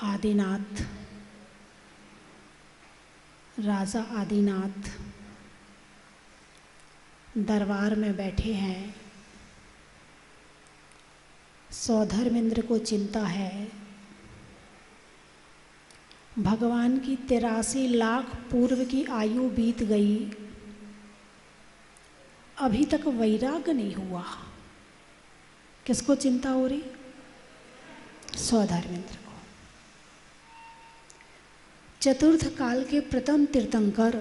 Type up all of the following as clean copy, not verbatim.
आदिनाथ, राजा आदिनाथ दरबार में बैठे हैं। सौधर्मेंद्र को चिंता है, भगवान की 83 लाख पूर्व की आयु बीत गई, अभी तक वैराग्य नहीं हुआ। किसको चिंता हो रही? सौधर्मेंद्र को। चतुर्थ काल के प्रथम तीर्थंकर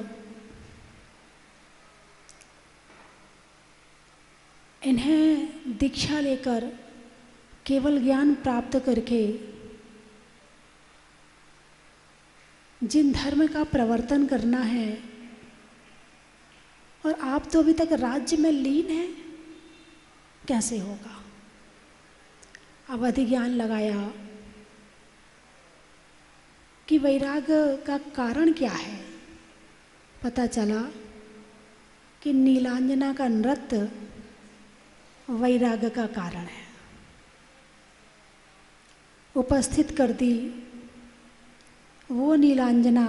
इन्हें दीक्षा लेकर केवल ज्ञान प्राप्त करके जिन धर्म का प्रवर्तन करना है, और आप तो अभी तक राज्य में लीन हैं, कैसे होगा? अब अधिज्ञान लगाया कि वैराग्य का कारण क्या है। पता चला कि नीलांजना का नृत्य वैराग्य का कारण है। उपस्थित कर दी वो नीलांजना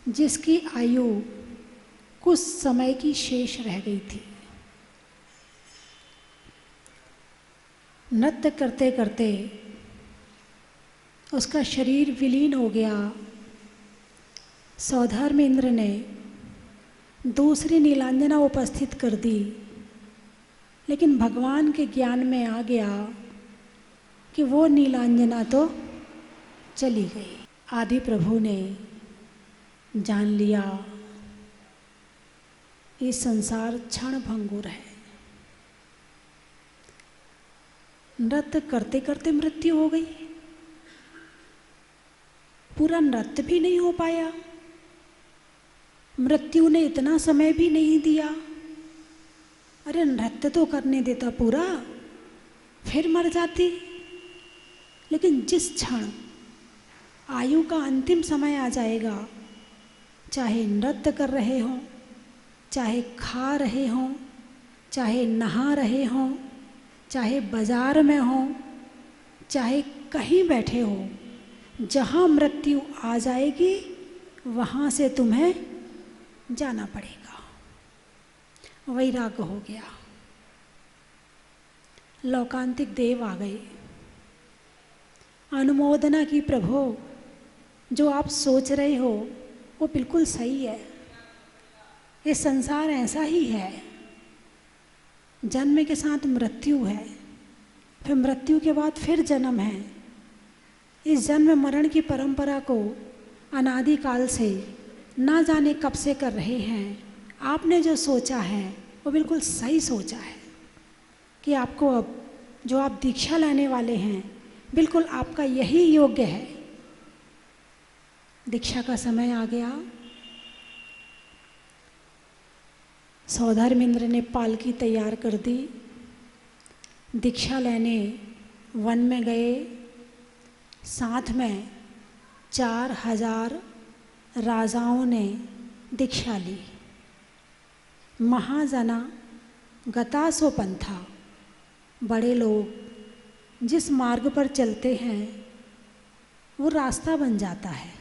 जिसकी आयु कुछ समय की शेष रह गई थी। नृत्य करते करते उसका शरीर विलीन हो गया। सौधर्मेंद्र ने दूसरी नीलांजना उपस्थित कर दी, लेकिन भगवान के ज्ञान में आ गया कि वो नीलांजना तो चली गई। आदि प्रभु ने जान लिया ये संसार क्षण भंगुर है। नृत्य करते करते मृत्यु हो गई, पूरा नृत्य भी नहीं हो पाया, मृत्यु ने इतना समय भी नहीं दिया। अरे नृत्य तो करने देता पूरा, फिर मर जाती। लेकिन जिस क्षण आयु का अंतिम समय आ जाएगा, चाहे नृत्य कर रहे हों, चाहे खा रहे हों, चाहे नहा रहे हों, चाहे बाजार में हों, चाहे कहीं बैठे हो, जहाँ मृत्यु आ जाएगी वहाँ से तुम्हें जाना पड़ेगा। वैराग्य हो गया। लौकांतिक देव आ गए, अनुमोदना की प्रभु जो आप सोच रहे हो वो बिल्कुल सही है। ये संसार ऐसा ही है, जन्म के साथ मृत्यु है, फिर मृत्यु के बाद फिर जन्म है। इस जन्म मरण की परंपरा को अनादिकाल से ना जाने कब से कर रहे हैं। आपने जो सोचा है वो बिल्कुल सही सोचा है कि आपको अब जो आप दीक्षा लाने वाले हैं, बिल्कुल आपका यही योग्य है। दीक्षा का समय आ गया। सौधर्मेंद्र ने पालकी तैयार कर दी, दीक्षा लेने वन में गए। साथ में 4000 राजाओं ने दीक्षा ली। महाजना गतासो पंथा, बड़े लोग जिस मार्ग पर चलते हैं वो रास्ता बन जाता है।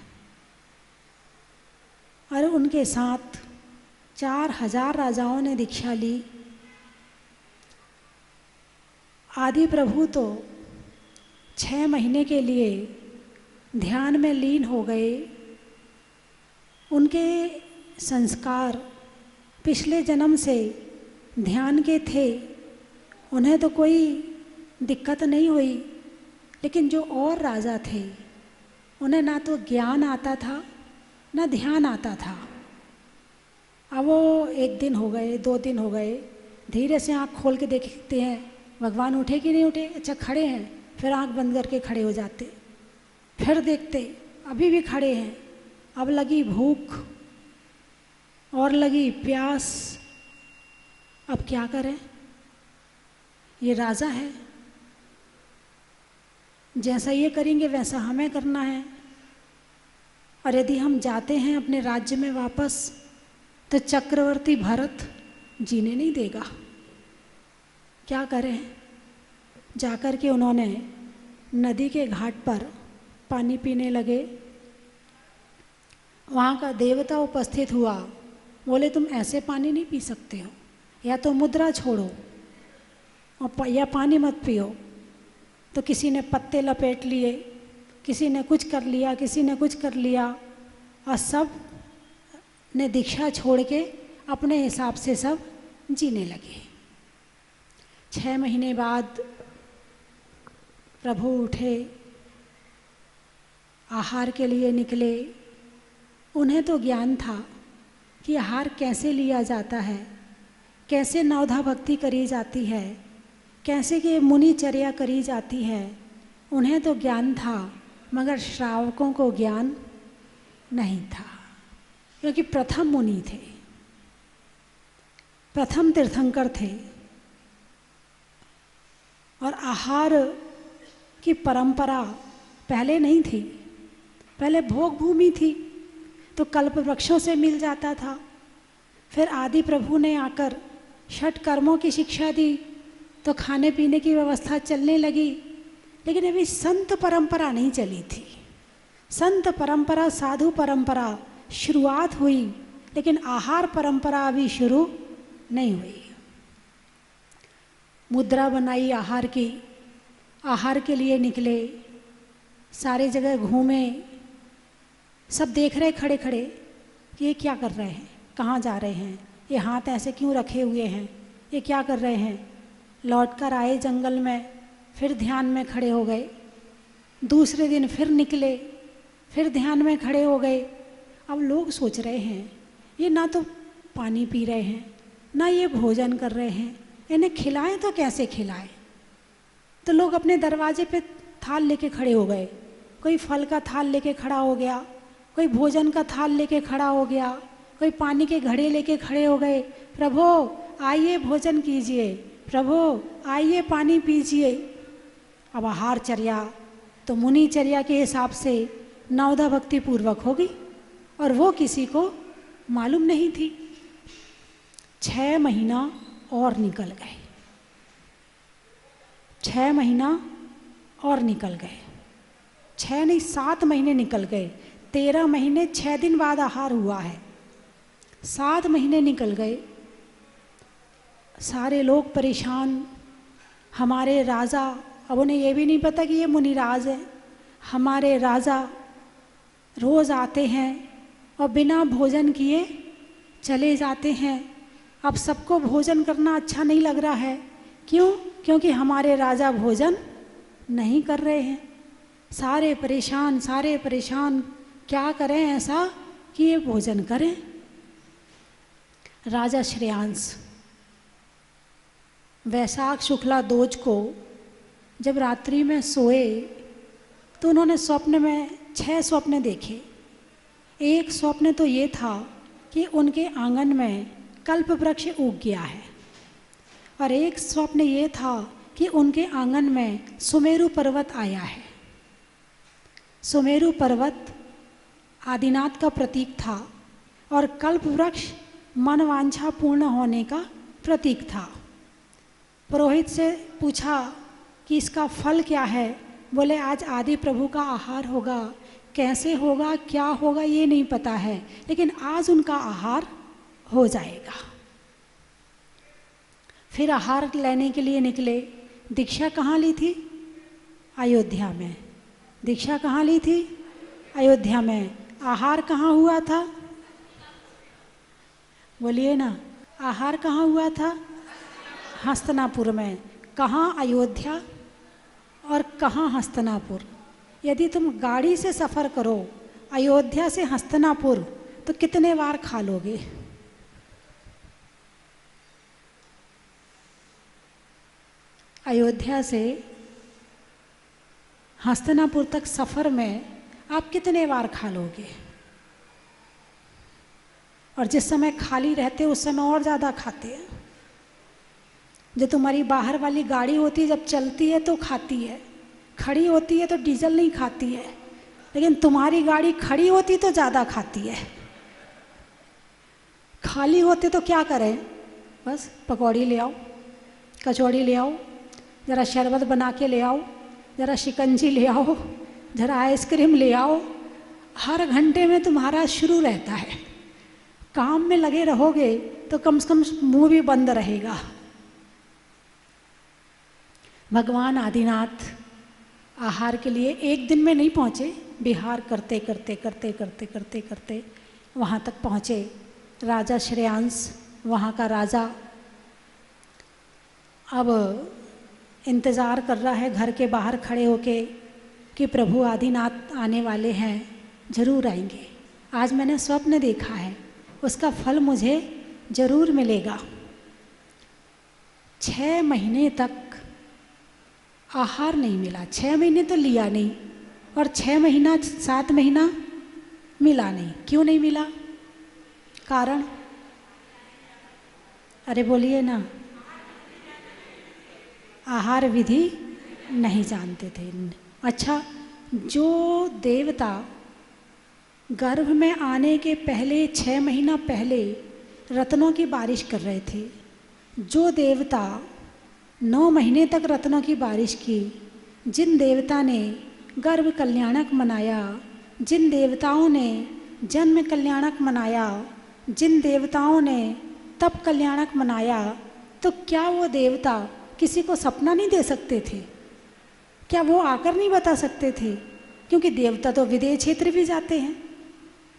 और उनके साथ 4000 राजाओं ने दीक्षा ली। आदि प्रभु तो 6 महीने के लिए ध्यान में लीन हो गए। उनके संस्कार पिछले जन्म से ध्यान के थे, उन्हें तो कोई दिक्कत नहीं हुई। लेकिन जो और राजा थे उन्हें ना तो ज्ञान आता था ना ध्यान आता था। अब वो 1 दिन हो गए, 2 दिन हो गए, धीरे से आँख खोल के देखते हैं भगवान उठे कि नहीं उठे। अच्छा खड़े हैं, फिर आँख बंद करके खड़े हो जाते, फिर देखते अभी भी खड़े हैं। अब लगी भूख और लगी प्यास, अब क्या करें? ये राजा है, जैसा ये करेंगे वैसा हमें करना है। और यदि हम जाते हैं अपने राज्य में वापस तो चक्रवर्ती भरत जीने नहीं देगा। क्या करें? जाकर के उन्होंने नदी के घाट पर पानी पीने लगे। वहाँ का देवता उपस्थित हुआ, बोले तुम ऐसे पानी नहीं पी सकते हो, या तो मुद्रा छोड़ो और या पानी मत पियो। तो किसी ने पत्ते लपेट लिए, किसी ने कुछ कर लिया, किसी ने कुछ कर लिया, और सब ने दीक्षा छोड़ के अपने हिसाब से सब जीने लगे। 6 महीने बाद प्रभु उठे, आहार के लिए निकले। उन्हें तो ज्ञान था कि आहार कैसे लिया जाता है, कैसे नवधा भक्ति करी जाती है, कैसे कि मुनिचर्या करी जाती है। उन्हें तो ज्ञान था, मगर श्रावकों को ज्ञान नहीं था, क्योंकि प्रथम मुनि थे, प्रथम तीर्थंकर थे, और आहार की परंपरा पहले नहीं थी। पहले भोग भूमि थी तो कल्प वृक्षों से मिल जाता था। फिर आदि प्रभु ने आकर षट कर्मों की शिक्षा दी तो खाने पीने की व्यवस्था चलने लगी। लेकिन अभी संत परंपरा नहीं चली थी। संत परंपरा, साधु परंपरा शुरुआत हुई, लेकिन आहार परंपरा अभी शुरू नहीं हुई। मुद्रा बनाई आहार की, आहार के लिए निकले, सारे जगह घूमे। सब देख रहे खड़े खड़े कि ये क्या कर रहे हैं, कहाँ जा रहे हैं, ये हाथ ऐसे क्यों रखे हुए हैं, ये क्या कर रहे हैं। लौट कर आए जंगल में, फिर ध्यान में खड़े हो गए। दूसरे दिन फिर निकले, फिर ध्यान में खड़े हो गए। अब लोग सोच रहे हैं ये ना तो पानी पी रहे हैं, ना ये भोजन कर रहे हैं, इन्हें खिलाएं तो कैसे खिलाएं। तो लोग अपने दरवाजे पे थाल लेके खड़े हो गए। कोई फल का थाल लेके खड़ा हो गया, कोई भोजन का थाल लेके खड़ा हो गया, कोई पानी के घड़े लेके खड़े हो गए। प्रभु आइए भोजन कीजिए, प्रभु आइए पानी पीजिए। अब आहारचर्या तो मुनिचर्या के हिसाब से नवधा भक्ति पूर्वक होगी, और वो किसी को मालूम नहीं थी। 6 महीना और निकल गए, 6 महीना और निकल गए, 6 नहीं 7 महीने निकल गए। 13 महीने 6 दिन बाद आहार हुआ है। 7 महीने निकल गए। सारे लोग परेशान। हमारे राजा, अब उन्हें ये भी नहीं पता कि ये मुनिराज है। हमारे राजा रोज़ आते हैं और बिना भोजन किए चले जाते हैं। अब सबको भोजन करना अच्छा नहीं लग रहा है। क्यों? क्योंकि हमारे राजा भोजन नहीं कर रहे हैं। सारे परेशान, सारे परेशान। क्या करें ऐसा कि ये भोजन करें। राजा श्रेयांश वैशाख शुक्ला दोज को जब रात्रि में सोए तो उन्होंने स्वप्न में 6 स्वप्न देखे। एक स्वप्न तो ये था कि उनके आंगन में कल्प वृक्ष उग गया है, और एक स्वप्न ये था कि उनके आंगन में सुमेरु पर्वत आया है। सुमेरु पर्वत आदिनाथ का प्रतीक था और कल्प वृक्ष मनवांछा पूर्ण होने का प्रतीक था। पुरोहित से पूछा कि इसका फल क्या है। बोले आज आदि प्रभु का आहार होगा। कैसे होगा, क्या होगा ये नहीं पता है, लेकिन आज उनका आहार हो जाएगा। फिर आहार लेने के लिए निकले। दीक्षा कहाँ ली थी? अयोध्या में। दीक्षा कहाँ ली थी? अयोध्या में। आहार कहाँ हुआ था? बोलिए ना, आहार कहाँ हुआ था? हस्तिनापुर में। कहाँ? अयोध्या और कहाँ? हस्तिनापुर। यदि तुम गाड़ी से सफ़र करो अयोध्या से हस्तिनापुर तो कितने बार खा लोगे? अयोध्या से हस्तिनापुर तक सफ़र में आप कितने बार खा लोगे? और जिस समय खाली रहते उस समय और ज़्यादा खाते हैं। जो तुम्हारी बाहर वाली गाड़ी होती है जब चलती है तो खाती है, खड़ी होती है तो डीजल नहीं खाती है, लेकिन तुम्हारी गाड़ी खड़ी होती तो ज़्यादा खाती है। खाली होते तो क्या करें? बस पकौड़ी ले आओ, कचौड़ी ले आओ, ज़रा शरबत बना के ले आओ, ज़रा शिकंजी ले आओ, जरा आइसक्रीम ले आओ। हर घंटे में तुम्हारा शुरू रहता है, काम में लगे रहोगे तो कम से कम मुंह भी बंद रहेगा। भगवान आदिनाथ आहार के लिए एक दिन में नहीं पहुँचे, विहार करते करते करते करते करते करते वहाँ तक पहुँचे। राजा श्रेयांश वहाँ का राजा अब इंतज़ार कर रहा है घर के बाहर खड़े होके कि प्रभु आदिनाथ आने वाले हैं, ज़रूर आएंगे। आज मैंने स्वप्न देखा है, उसका फल मुझे ज़रूर मिलेगा। 6 महीने तक आहार नहीं मिला। 6 महीने तो लिया नहीं, और 6 महीना 7 महीना मिला नहीं। क्यों नहीं मिला? कारण? अरे बोलिए ना। आहार विधि नहीं जानते थे। अच्छा, जो देवता गर्भ में आने के पहले 6 महीना पहले रत्नों की बारिश कर रहे थे, जो देवता 9 महीने तक रत्नों की बारिश की, जिन देवता ने गर्भ कल्याणक मनाया, जिन देवताओं ने जन्म कल्याणक मनाया, जिन देवताओं ने तप कल्याणक मनाया, तो क्या वो देवता किसी को सपना नहीं दे सकते थे? क्या वो आकर नहीं बता सकते थे? क्योंकि देवता तो विदेह क्षेत्र भी जाते हैं,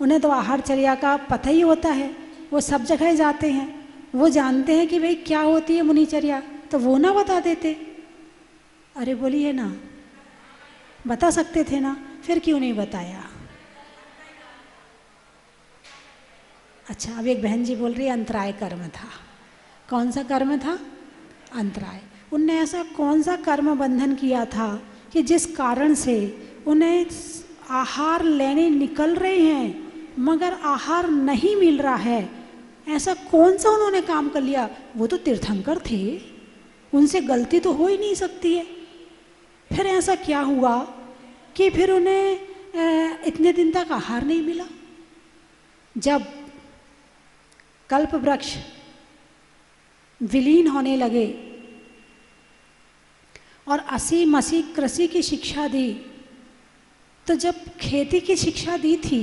उन्हें तो आहारचर्या का पता ही होता है, वो सब जगह जाते हैं, वो जानते हैं कि भाई क्या होती है मुनिचर्या, तो वो ना बता देते? अरे बोलिए ना, बता सकते थे ना, फिर क्यों नहीं बताया? अच्छा, अब एक बहन जी बोल रही है अंतराय कर्म था। कौन सा कर्म था? अंतराय। उनने ऐसा कौन सा कर्म बंधन किया था कि जिस कारण से उन्हें आहार लेने निकल रहे हैं मगर आहार नहीं मिल रहा है? ऐसा कौन सा उन्होंने काम कर लिया? वो तो तीर्थंकर थे, उनसे गलती तो हो ही नहीं सकती है। फिर ऐसा क्या हुआ कि फिर उन्हें इतने दिन तक आहार नहीं मिला? जब कल्प वृक्ष विलीन होने लगे और असी मसी कृषि की शिक्षा दी, तो जब खेती की शिक्षा दी थी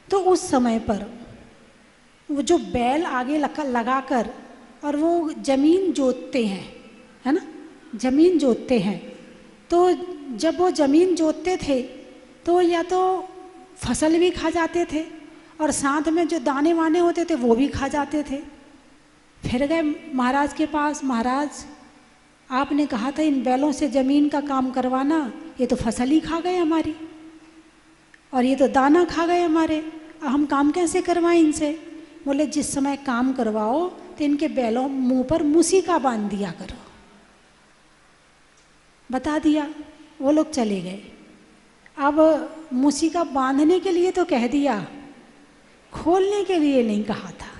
तो उस समय पर वो जो बैल आगे लगाकर और वो ज़मीन जोतते हैं, है ना, ज़मीन जोतते हैं, तो जब वो ज़मीन जोतते थे तो या तो फसल भी खा जाते थे और साथ में जो दाने वाने होते थे वो भी खा जाते थे। फिर गए महाराज के पास, महाराज आपने कहा था इन बैलों से ज़मीन का काम करवाना, ये तो फसल ही खा गए हमारी और ये तो दाना खा गए हमारे, हम काम कैसे करवाएं इनसे? बोले जिस समय काम करवाओ तो इनके बैलों मुंह पर मूसिका बांध दिया करो। बता दिया, वो लोग चले गए। अब मूसिका बांधने के लिए तो कह दिया, खोलने के लिए नहीं कहा था।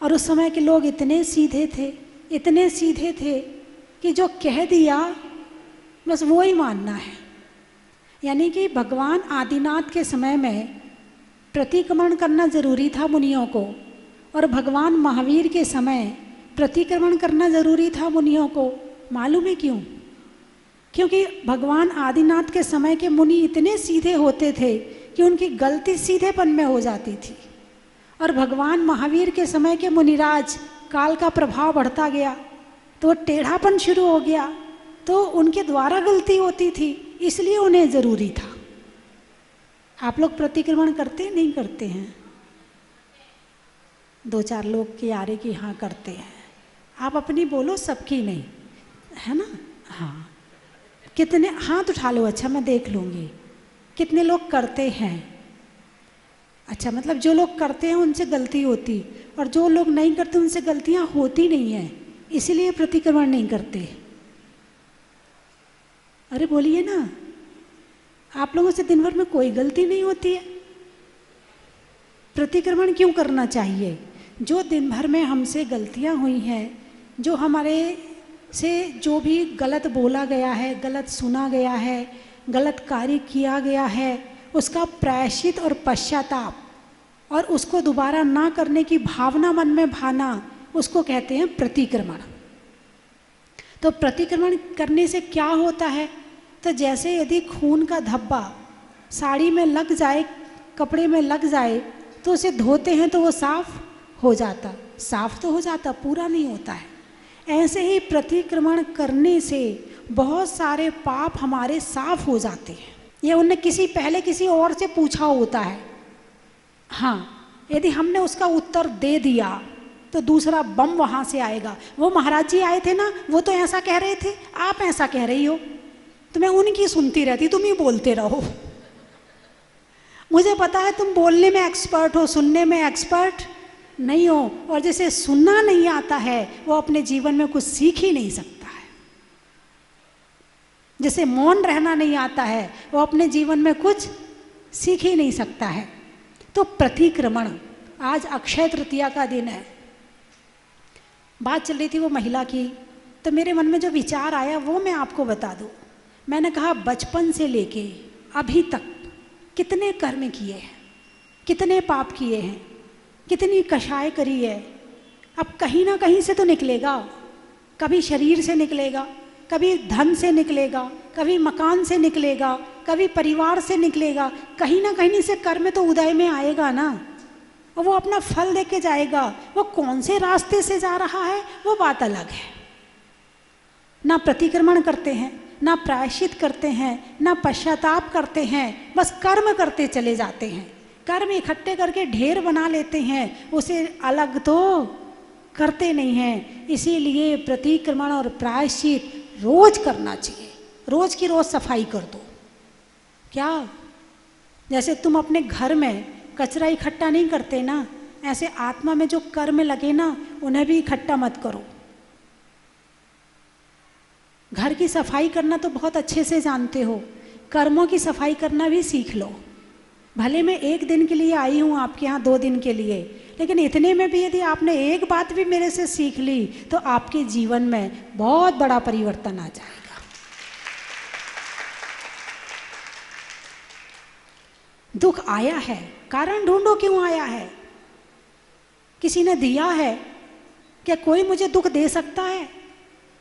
और उस समय के लोग इतने सीधे थे, इतने सीधे थे कि जो कह दिया बस वो ही मानना है। यानी कि भगवान आदिनाथ के समय में प्रतिक्रमण करना जरूरी था मुनियों को, और भगवान महावीर के समय प्रतिक्रमण करना जरूरी था मुनियों को। मालूम है क्यों? क्योंकि भगवान आदिनाथ के समय के मुनि इतने सीधे होते थे कि उनकी गलती सीधेपन में हो जाती थी, और भगवान महावीर के समय के मुनिराज काल का प्रभाव बढ़ता गया तो टेढ़ापन शुरू हो गया, तो उनके द्वारा गलती होती थी, इसलिए उन्हें ज़रूरी था। आप लोग प्रतिक्रमण करते हैं नहीं करते हैं? 2-4 लोग की आ रहे कि हाँ करते हैं। आप अपनी बोलो, सबकी नहीं, है ना? हाँ, कितने हाथ उठा लो। अच्छा, मैं देख लूँगी कितने लोग करते हैं। अच्छा, मतलब जो लोग करते हैं उनसे गलती होती, और जो लोग नहीं करते उनसे गलतियां होती नहीं है, इसीलिए प्रतिक्रमण नहीं करते। अरे बोलिए ना, आप लोगों से दिन भर में कोई गलती नहीं होती है, प्रतिक्रमण क्यों करना चाहिए? जो दिन भर में हमसे गलतियां हुई हैं, जो हमारे से जो भी गलत बोला गया है, गलत सुना गया है, गलत कार्य किया गया है, उसका प्रायश्चित और पश्चाताप और उसको दोबारा ना करने की भावना मन में भाना, उसको कहते हैं प्रतिक्रमण। तो प्रतिक्रमण करने से क्या होता है? तो जैसे यदि खून का धब्बा साड़ी में लग जाए, कपड़े में लग जाए, तो उसे धोते हैं तो वो साफ हो जाता, साफ तो हो जाता, पूरा नहीं होता है। ऐसे ही प्रतिक्रमण करने से बहुत सारे पाप हमारे साफ हो जाते हैं। ये उनने पहले किसी और से पूछा होता है। हाँ, यदि हमने उसका उत्तर दे दिया तो दूसरा बम वहाँ से आएगा। वो महाराज जी आए थे ना, वो तो ऐसा कह रहे थे, आप ऐसा कह रही हो, तो मैं उनकी सुनती रहती, तुम ही बोलते रहो। मुझे पता है तुम बोलने में एक्सपर्ट हो, सुनने में एक्सपर्ट नहीं हो, और जिसे सुनना नहीं आता है वो अपने जीवन में कुछ सीख ही नहीं सकता है। जिसे मौन रहना नहीं आता है वो अपने जीवन में कुछ सीख ही नहीं सकता है। तो प्रतिक्रमण, आज अक्षय तृतीया का दिन है, बात चल रही थी वो महिला की, तो मेरे मन में जो विचार आया वो मैं आपको बता दूं। मैंने कहा बचपन से लेके अभी तक कितने कर्म किए हैं, कितने पाप किए हैं, कितनी कषाय करी है। अब कहीं ना कहीं से तो निकलेगा, कभी शरीर से निकलेगा, कभी धन से निकलेगा, कभी मकान से निकलेगा, कभी परिवार से निकलेगा, कहीं ना कहीं से कर्म तो उदय में आएगा ना, और वो अपना फल देके जाएगा। वो कौन से रास्ते से जा रहा है वो बात अलग है। ना प्रतिक्रमण करते हैं, ना प्रायश्चित करते हैं, ना पश्चाताप करते हैं, बस कर्म करते चले जाते हैं। कर्म इकट्ठे करके ढेर बना लेते हैं, उसे अलग तो करते नहीं हैं। इसीलिए प्रतिक्रमण और प्रायश्चित रोज करना चाहिए। रोज की रोज सफाई कर दो। क्या जैसे तुम अपने घर में कचरा इकट्ठा नहीं करते ना, ऐसे आत्मा में जो कर्म लगे ना उन्हें भी इकट्ठा मत करो। घर की सफाई करना तो बहुत अच्छे से जानते हो, कर्मों की सफाई करना भी सीख लो। भले मैं 1 दिन के लिए आई हूँ आपके यहाँ, 2 दिन के लिए, लेकिन इतने में भी यदि आपने एक बात भी मेरे से सीख ली तो आपके जीवन में बहुत बड़ा परिवर्तन आ जाएगा। दुख आया है, कारण ढूंढो क्यों आया है। किसी ने दिया है, क्या कोई मुझे दुख दे सकता है?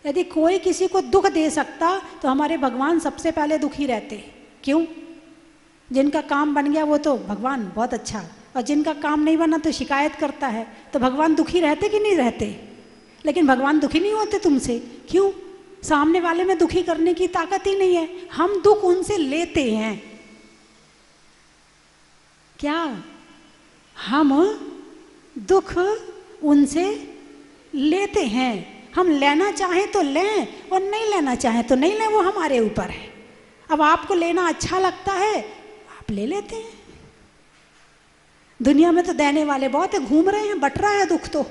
यदि कोई किसी को दुख दे सकता तो हमारे भगवान सबसे पहले दुखी रहते। क्यों? जिनका काम बन गया वो तो भगवान बहुत अच्छा, और जिनका काम नहीं बना तो शिकायत करता है, तो भगवान दुखी रहते कि नहीं रहते? लेकिन भगवान दुखी नहीं होते तुमसे। क्यों? सामने वाले में दुखी करने की ताकत ही नहीं है। हम दुख उनसे लेते हैं। क्या हम दुख उनसे लेते हैं? हम लेना चाहें तो लें और नहीं लेना चाहें तो नहीं लें, वो हमारे ऊपर है। अब आपको लेना अच्छा लगता है, आप ले लेते हैं। दुनिया में तो देने वाले बहुत है, घूम रहे हैं, बट रहा है दुख तो।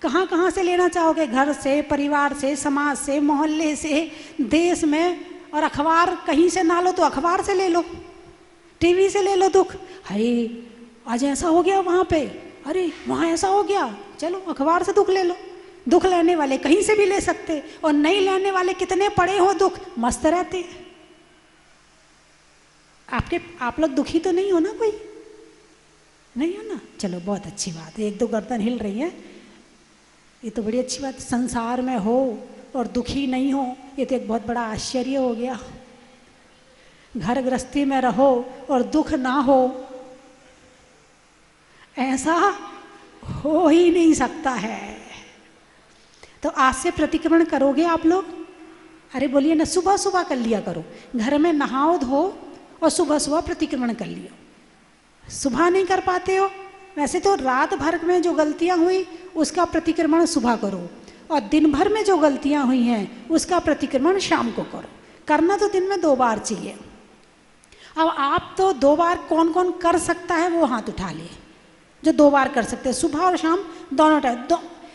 कहाँ कहाँ से लेना चाहोगे? घर से, परिवार से, समाज से, मोहल्ले से, देश में, और अखबार कहीं से ना लो तो अखबार से ले लो, टीवी से ले लो दुख। हाय आज ऐसा हो गया वहाँ पे, अरे वहाँ ऐसा हो गया, चलो अखबार से दुख ले लो। दुख लेने वाले कहीं से भी ले सकते, और नहीं लेने वाले कितने पड़े हो दुख, मस्त रहते। आप लोग दुखी तो नहीं हो ना? कोई नहीं हो ना? चलो बहुत अच्छी बात है। 1-2 गर्दन हिल रही है, ये तो बड़ी अच्छी बात। संसार में हो और दुखी नहीं हो, ये तो एक बहुत बड़ा आश्चर्य हो गया। घर गृहस्थी में रहो और दुख ना हो, ऐसा हो ही नहीं सकता है। तो आज से प्रतिक्रमण करोगे आप लोग? अरे बोलिए ना, सुबह सुबह कर लिया करो। घर में नहाओ धो और सुबह सुबह प्रतिक्रमण कर लियो। सुबह नहीं कर पाते हो, वैसे तो रात भर में जो गलतियां हुई उसका प्रतिक्रमण सुबह करो, और दिन भर में जो गलतियां हुई हैं उसका प्रतिक्रमण शाम को करो। करना तो दिन में 2 बार चाहिए। अब आप तो 2 बार कौन कौन कर सकता है वो हाथ उठा ले, जो 2 बार कर सकते हैं, सुबह और शाम दोनों टाइम।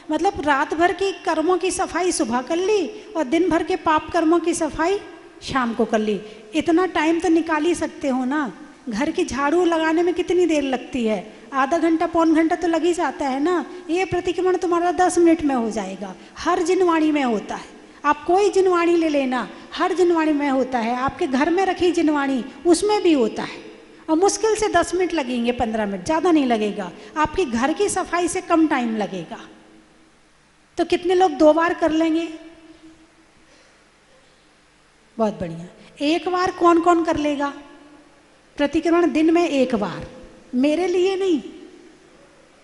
मतलब रात भर की कर्मों की सफाई सुबह कर ली और दिन भर के पाप कर्मों की सफाई शाम को कर ली। इतना टाइम तो निकाल ही सकते हो ना। घर की झाड़ू लगाने में कितनी देर लगती है? आधा घंटा, पौन घंटा तो लग ही जाता है ना। ये प्रतिक्रमण तुम्हारा 10 मिनट में हो जाएगा। हर जिनवाणी में होता है। आप कोई जिनवाणी ले लेना, हर जिनवाणी में होता है। आपके घर में रखी जिनवाणी उसमें भी होता है, और मुश्किल से 10 मिनट लगेंगे, 15 मिनट, ज़्यादा नहीं लगेगा। आपकी घर की सफाई से कम टाइम लगेगा। तो कितने लोग 2 बार कर लेंगे? बहुत बढ़िया। एक बार कौन कौन कर लेगा? प्रतिक्रमण दिन में एक बार, मेरे लिए नहीं,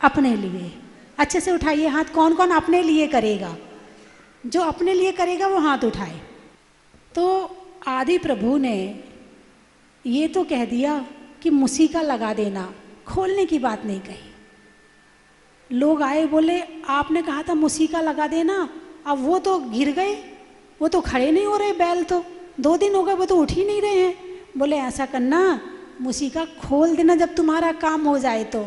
अपने लिए। अच्छे से उठाइए हाथ, कौन कौन अपने लिए करेगा? जो अपने लिए करेगा वो हाथ उठाए। तो आदि प्रभु ने ये तो कह दिया कि मुसीका लगा देना, खोलने की बात नहीं कही। लोग आए बोले आपने कहा था मुसीका लगा देना, अब वो तो गिर गए, वो तो खड़े नहीं हो रहे, बैल तो 2 दिन हो गए, वो तो उठ ही नहीं रहे हैं। बोले ऐसा करना, मुसीका खोल देना जब तुम्हारा काम हो जाए तो।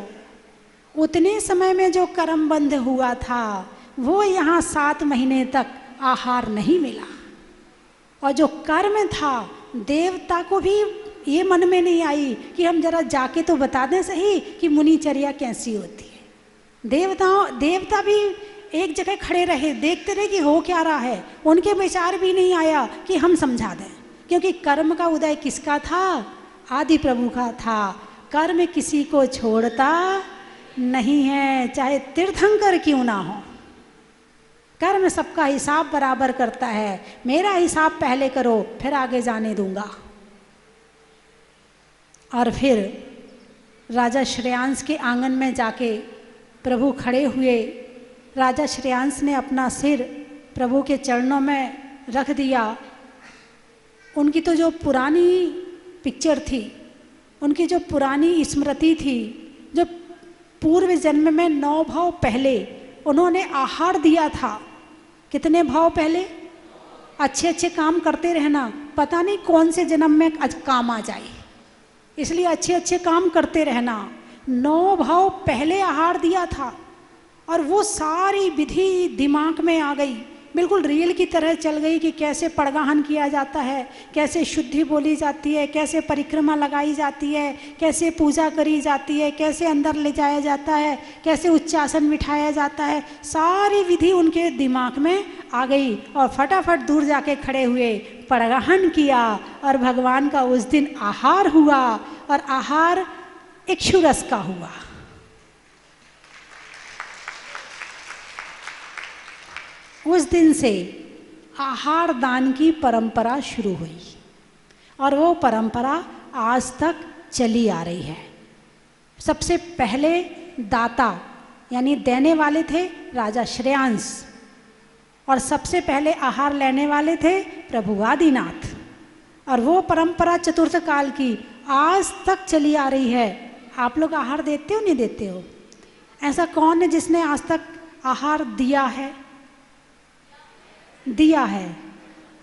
उतने समय में जो कर्म बंध हुआ था वो यहाँ 7 महीने तक आहार नहीं मिला, और जो कर्म था देवता को भी ये मन में नहीं आई कि हम जरा जाके तो बता दें सही कि मुनिचर्या कैसी होती है। देवता भी एक जगह खड़े रहे, देखते रहे कि हो क्या रहा है, उनके विचार भी नहीं आया कि हम समझा दें, क्योंकि कर्म का उदय किसका था? आदि प्रभु का था। कर्म किसी को छोड़ता नहीं है, चाहे तीर्थंकर क्यों ना हो। कर्म सबका हिसाब बराबर करता है। मेरा हिसाब पहले करो, फिर आगे जाने दूंगा। और फिर राजा श्रेयांश के आंगन में जाके प्रभु खड़े हुए। राजा श्रेयांश ने अपना सिर प्रभु के चरणों में रख दिया। उनकी तो जो पुरानी पिक्चर थी, उनकी जो पुरानी स्मृति थी, जो पूर्व जन्म में 9 भाव पहले उन्होंने आहार दिया था। कितने भाव पहले? अच्छे अच्छे काम करते रहना, पता नहीं कौन से जन्म में आज काम आ जाए, इसलिए अच्छे अच्छे काम करते रहना। 9 भाव पहले आहार दिया था, और वो सारी विधि दिमाग में आ गई, बिल्कुल रील की तरह चल गई कि कैसे पड़गाहन किया जाता है, कैसे शुद्धि बोली जाती है, कैसे परिक्रमा लगाई जाती है, कैसे पूजा करी जाती है, कैसे अंदर ले जाया जाता है, कैसे उच्चासन बिठाया जाता है। सारी विधि उनके दिमाग में आ गई, और फटाफट दूर जाके खड़े हुए, पड़गाहन किया, और भगवान का उस दिन आहार हुआ, और आहार इक्षुरस का हुआ। उस दिन से आहार दान की परंपरा शुरू हुई, और वो परंपरा आज तक चली आ रही है। सबसे पहले दाता यानी देने वाले थे राजा श्रेयांश, और सबसे पहले आहार लेने वाले थे प्रभु आदिनाथ। और वो परंपरा चतुर्थ काल की आज तक चली आ रही है। आप लोग आहार देते हो नहीं देते हो? ऐसा कौन है जिसने आज तक आहार दिया है? दिया है।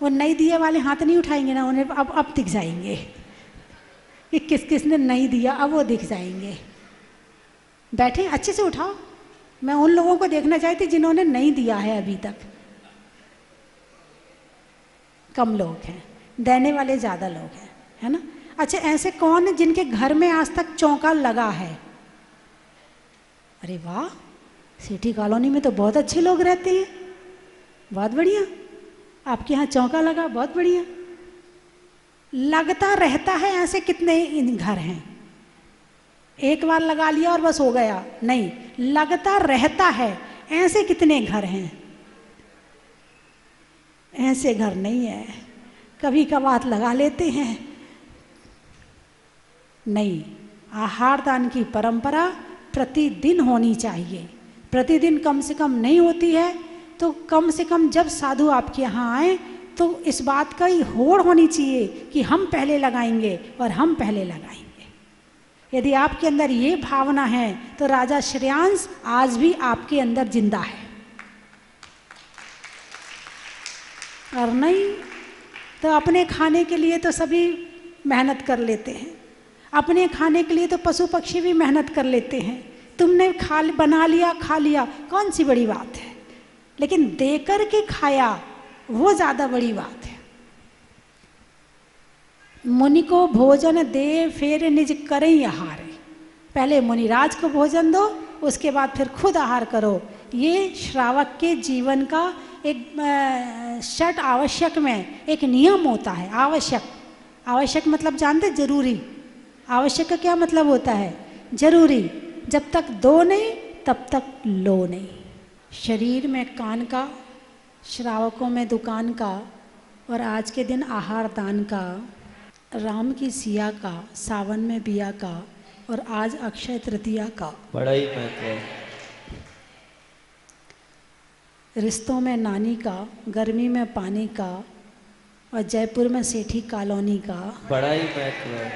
वो नहीं दिए वाले हाथ नहीं उठाएंगे ना, उन्हें अब दिख जाएंगे कि किस किस ने नहीं दिया, अब वो दिख जाएंगे। बैठे अच्छे से उठाओ। मैं उन लोगों को देखना चाहती जिन्होंने नहीं दिया है अभी तक। कम लोग हैं, देने वाले ज़्यादा लोग हैं, है ना? अच्छा, ऐसे कौन है जिनके घर में आज तक चौका लगा है? अरे वाह, सिटी कॉलोनी में तो बहुत अच्छे लोग रहते हैं, बहुत बढ़िया। आपके यहाँ चौका लगा, बहुत बढ़िया। लगता रहता है, ऐसे कितने घर हैं? एक बार लगा लिया और बस हो गया? नहीं, लगता रहता है। ऐसे कितने घर हैं? ऐसे घर नहीं है, कभी कभार लगा लेते हैं। नहीं, आहार दान की परंपरा प्रतिदिन होनी चाहिए। प्रतिदिन कम से कम नहीं होती है तो कम से कम जब साधु आपके यहाँ आए तो इस बात का ही होड़ होनी चाहिए कि हम पहले लगाएंगे और हम पहले लगाएंगे। यदि आपके अंदर ये भावना है तो राजा श्रेयांश आज भी आपके अंदर जिंदा है। और नहीं तो अपने खाने के लिए तो सभी मेहनत कर लेते हैं, अपने खाने के लिए तो पशु पक्षी भी मेहनत कर लेते हैं। तुमने बना लिया, खा लिया, कौन सी बड़ी बात है, लेकिन देकर के खाया वो ज़्यादा बड़ी बात है। मुनि को भोजन दे फिर निज करें आहार। पहले मुनिराज को भोजन दो, उसके बाद फिर खुद आहार करो। ये श्रावक के जीवन का एक षट आवश्यक में एक नियम होता है। आवश्यक, आवश्यक मतलब जानते, जरूरी। आवश्यक का क्या मतलब होता है? जरूरी। जब तक दो नहीं तब तक लो नहीं। शरीर में कान का, श्रावकों में दुकान का, और आज के दिन आहार दान का राम की सिया का, सावन में बिया का, और आज अक्षय तृतीया का। बड़ा ही महत्व है। रिश्तों में नानी का, गर्मी में पानी का, और जयपुर में सेठी कॉलोनी का। बड़ा ही महत्व है।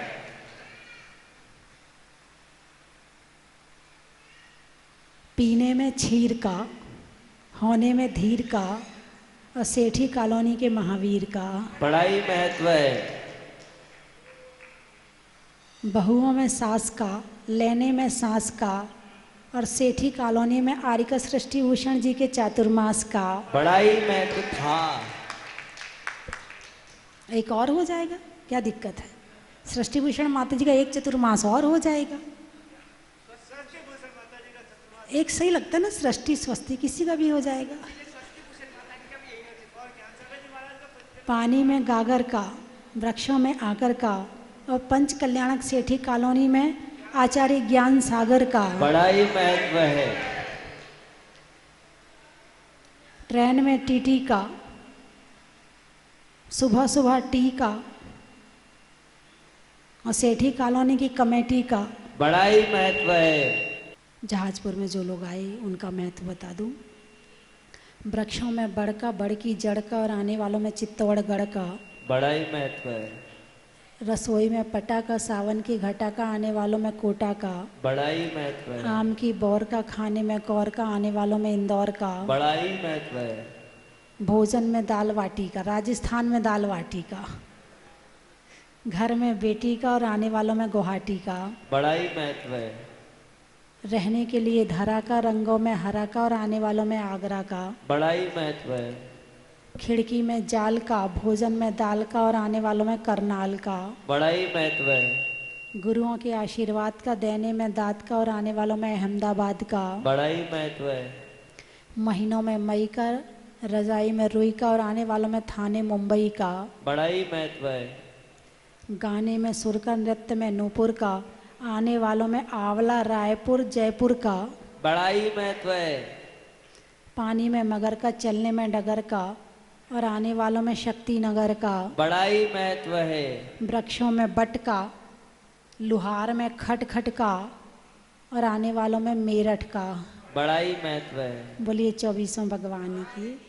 पीने में क्षीर का, होने में धीर का, और सेठी कॉलोनी के महावीर का। बड़ा ही महत्व है। बहुओं में सास का, लेने में सांस का, और सेठी कॉलोनी में आर्यका सृष्टि भूषण जी के चातुर्मास का। बड़ा ही महत्व था। एक और हो जाएगा, क्या दिक्कत है? सृष्टि भूषण माता जी का एक चतुर्मास और हो जाएगा। एक सही लगता है ना, सृष्टि स्वस्ति किसी का भी हो जाएगा। पानी में गागर का, वृक्षों में आकर का, और पंच कल्याणक सेठी कॉलोनी में आचार्य ज्ञान सागर का। बड़ा ही महत्व है। ट्रेन में टीटी का, सुबह सुबह टी का, और सेठी कॉलोनी की कमेटी का। बड़ा ही महत्व है। जहाजपुर में जो लोग आए उनका महत्व बता दूं। वृक्षों में बड़ का, बड़ की जड़ का, और आने वालों में चित्तौड़गढ़ का। बड़ा ही महत्व है। रसोई में पटा का, सावन की घटा का, आने वालों में कोटा का। बड़ा ही महत्व है। आम की बौर का, खाने में कौर का, आने वालों में इंदौर का। बड़ा ही महत्व है। भोजन में दाल बाटी का, राजस्थान में दाल बाटी का। घर में बेटी का, और आने वालों में गुवाहाटी का। बड़ा ही महत्व है। रहने के लिए धरा का, रंगों में हरा का, और आने वालों में आगरा का। बड़ा ही महत्व है। खिड़की में जाल का, भोजन में दाल का, और आने वालों में करनाल का। बड़ा ही महत्व है। गुरुओं के आशीर्वाद का, देने में दाद का, और आने वालों में अहमदाबाद का। बड़ा ही महत्व है। महीनों में मई का, रजाई में रुई का, और आने वालों में थाने मुंबई का। बड़ा ही महत्व है। गाने में सुर का, नृत्य में नूपुर का, आने वालों में आंवला, रायपुर, जयपुर का। बड़ा ही महत्व है। पानी में मगर का, चलने में डगर का, और आने वालों में शक्ति नगर का। बड़ा ही महत्व है। वृक्षों में बट का, लुहार में खट खट का, और आने वालों में मेरठ का। बड़ा ही महत्व है। बोलिए 24 भगवान की।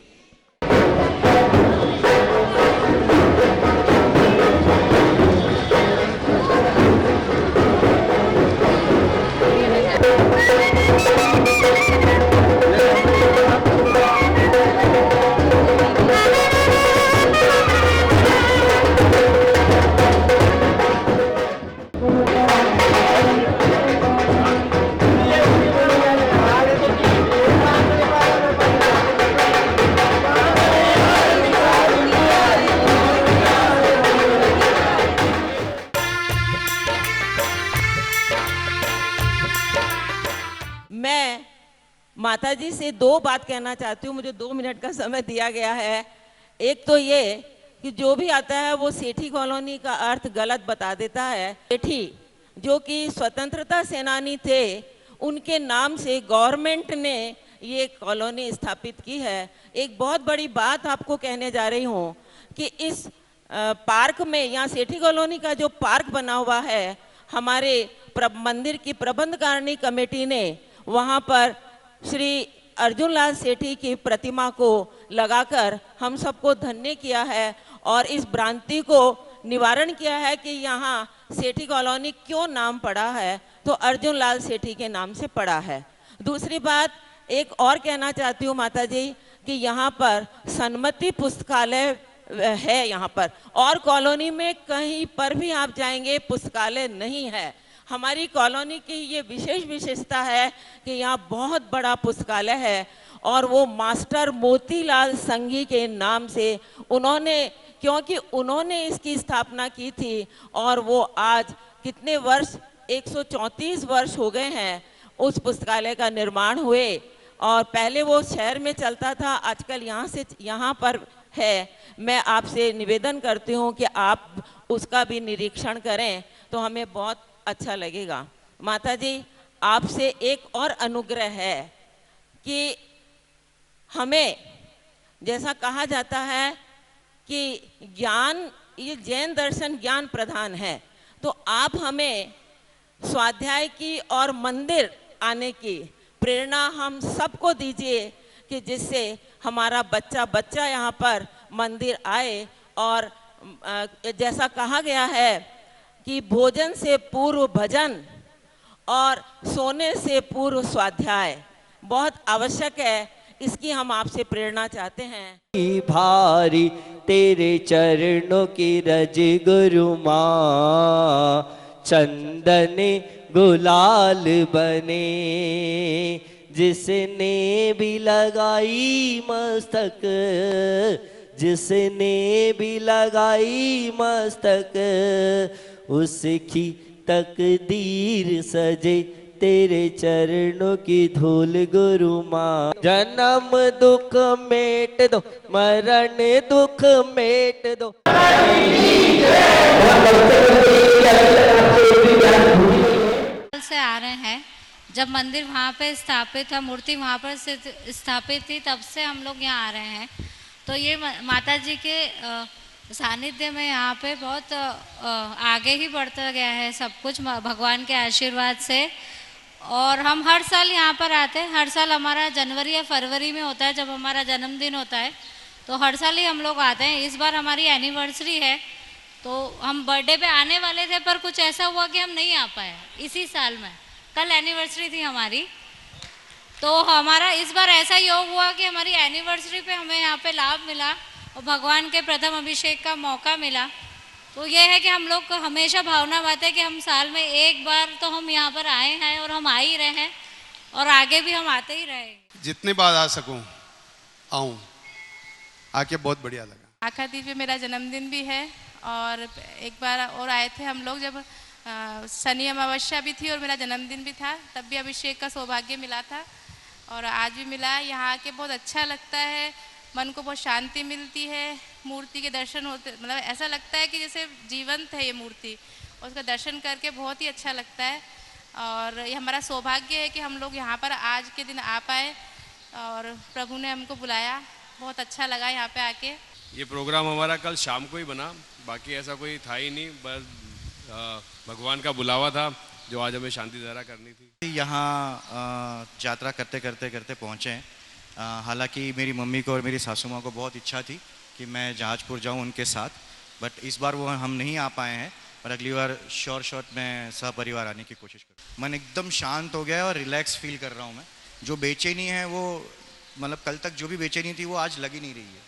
माता जी से दो बात कहना चाहती हूँ। मुझे 2 मिनट का समय दिया गया है। एक तो ये कि जो भी आता है वो सेठी कॉलोनी का अर्थ गलत बता देता है। सेठी जो कि स्वतंत्रता सेनानी थे, उनके नाम से गवर्नमेंट ने ये कॉलोनी स्थापित की है। एक बहुत बड़ी बात आपको कहने जा रही हूँ कि इस पार्क में, यहाँ सेठी कॉलोनी का जो पार्क बना हुआ है, हमारे मंदिर की प्रबंधकारिणी कमेटी ने वहाँ पर श्री अर्जुन लाल सेठी की प्रतिमा को लगाकर हम सबको धन्य किया है और इस भ्रांति को निवारण किया है कि यहाँ सेठी कॉलोनी क्यों नाम पड़ा है, तो अर्जुन लाल सेठी के नाम से पड़ा है। दूसरी बात एक और कहना चाहती हूँ माता जी कि यहाँ पर सन्मति पुस्तकालय है यहाँ पर, और कॉलोनी में कहीं पर भी आप जाएंगे पुस्तकालय नहीं है। हमारी कॉलोनी की ये विशेष विशेषता है कि यहाँ बहुत बड़ा पुस्तकालय है और वो मास्टर मोतीलाल संघी के नाम से उन्होंने, क्योंकि उन्होंने इसकी स्थापना की थी और वो आज कितने वर्ष, 134 वर्ष हो गए हैं उस पुस्तकालय का निर्माण हुए। और पहले वो शहर में चलता था, आजकल यहाँ पर है। मैं आपसे निवेदन करती हूँ कि आप उसका भी निरीक्षण करें तो हमें बहुत अच्छा लगेगा। माता जी आपसे एक और अनुग्रह है कि हमें, जैसा कहा जाता है कि ज्ञान ये जैन दर्शन ज्ञान प्रधान है, तो आप हमें स्वाध्याय की और मंदिर आने की प्रेरणा हम सबको दीजिए कि जिससे हमारा बच्चा बच्चा यहाँ पर मंदिर आए। और जैसा कहा गया है कि भोजन से पूर्व भजन और सोने से पूर्व स्वाध्याय बहुत आवश्यक है, इसकी हम आपसे प्रेरणा चाहते हैं। भारी तेरे चरणों की रज गुरु माँ, चंदन गुलाल बने, जिसने भी लगाई मस्तक, जिसने भी लगाई मस्तक, उसकी तकदीर सजे तेरे चरणों की धूल गुरु माँ। जन्म दुख मेट दो, मरण दुख मेट दो। से आ रहे हैं, जब मंदिर वहाँ पे स्थापित था, मूर्ति वहाँ पर स्थापित थी, तब से हम लोग यहाँ आ रहे हैं। तो ये माता जी के सानिध्य में यहाँ पे बहुत आगे ही बढ़ता गया है सब कुछ भगवान के आशीर्वाद से। और हम हर साल यहाँ पर आते हैं, हर साल हमारा जनवरी या फरवरी में होता है जब हमारा जन्मदिन होता है, तो हर साल ही हम लोग आते हैं। इस बार हमारी एनिवर्सरी है, तो हम बर्थडे पे आने वाले थे, पर कुछ ऐसा हुआ कि हम नहीं आ पाए इसी साल में। कल एनिवर्सरी थी हमारी, तो हमारा इस बार ऐसा योग हुआ कि हमारी एनिवर्सरी पे हमें यहाँ पे लाभ मिला और भगवान के प्रथम अभिषेक का मौका मिला। तो ये है कि हम लोग को हमेशा भावना बात है कि हम साल में एक बार तो हम यहाँ पर आए हैं और हम आ ही रहे हैं और आगे भी हम आते ही रहेंगे। जितनी बार आ सकूं आऊं, आके बहुत बढ़िया लगा। आखा दीप पे मेरा जन्मदिन भी है और एक बार और आए थे हम लोग जब शनि अमावस्या भी थी और मेरा जन्मदिन भी था, तब भी अभिषेक का सौभाग्य मिला था और आज भी मिला। यहाँ आके बहुत अच्छा लगता है, मन को बहुत शांति मिलती है, मूर्ति के दर्शन होते, मतलब ऐसा लगता है कि जैसे जीवंत है ये मूर्ति, और उसका दर्शन करके बहुत ही अच्छा लगता है। और ये हमारा सौभाग्य है कि हम लोग यहाँ पर आज के दिन आ पाए और प्रभु ने हमको बुलाया, बहुत अच्छा लगा यहाँ पे आके। ये प्रोग्राम हमारा कल शाम को ही बना, बाकी ऐसा कोई था ही नहीं, बस भगवान का बुलावा था जो आज हमें शांति धारा करनी थी। यहाँ यात्रा करते करते पहुँचे हैं। हालांकि मेरी मम्मी को और मेरी सासू माँ को बहुत इच्छा थी कि मैं जहाजपुर जाऊँ उनके साथ, बट इस बार वो हम नहीं आ पाए हैं, पर अगली बार श्योर मैं सपरिवार आने की कोशिश करूँ। मन एकदम शांत हो गया है और रिलैक्स फील कर रहा हूँ मैं। जो बेचैनी है वो, मतलब कल तक जो भी बेचैनी थी वो आज लग ही नहीं रही है।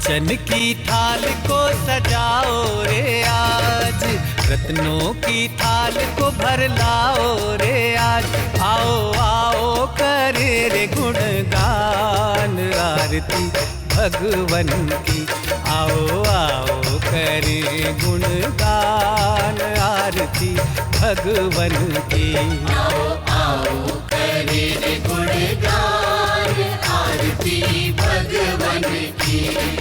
कंचन की थाल को सजाओ रे आज, रत्नों की थाल को भर लाओ रे आज। आओ आओ करे रे गुणगान आरती भगवन की, आओ आओ करे गुणगान आरती भगवन की। आओ आओ करे रे गुणगान आरती भगवन की।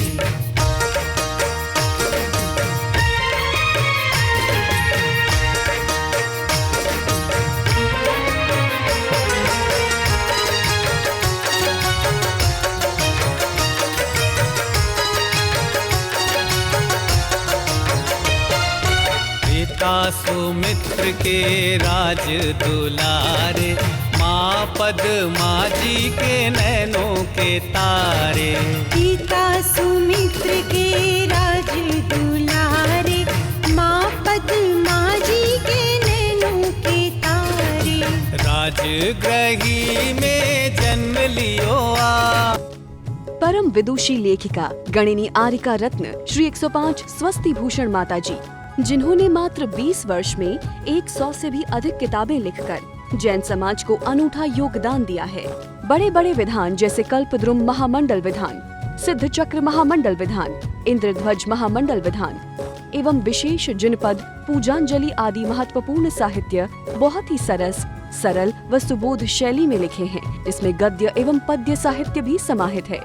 सुमित्र के राज दुलारे, माँ पद्मा जी के नैनों के तारे। पिता सुमित्र के राज दुलारे, माँ पद्मा जी के नैनों के तारे। राजगृही में जन्म लियो आ। परम विदुषी लेखिका गणिनी आरिका रत्न श्री 105 स्वस्ति भूषण माता जी, जिन्होंने मात्र 20 वर्ष में 100 से भी अधिक किताबें लिखकर जैन समाज को अनूठा योगदान दिया है। बड़े बड़े विधान जैसे कल्पद्रुम महामंडल विधान, सिद्ध चक्र महामंडल विधान, इंद्रध्वज महामंडल विधान एवं विशेष जिनपद, पूजांजलि आदि महत्वपूर्ण साहित्य बहुत ही सरस, सरल व सुबोध शैली में लिखे हैं, जिसमें गद्य एवं पद्य साहित्य भी समाहित है।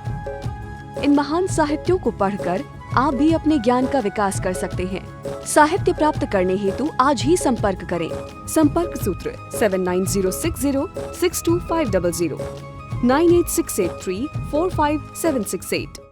इन महान साहित्यों को पढ़कर आप भी अपने ज्ञान का विकास कर सकते हैं। साहित्य प्राप्त करने हेतु आज ही संपर्क करें। संपर्क सूत्र 7906062500 98683456768।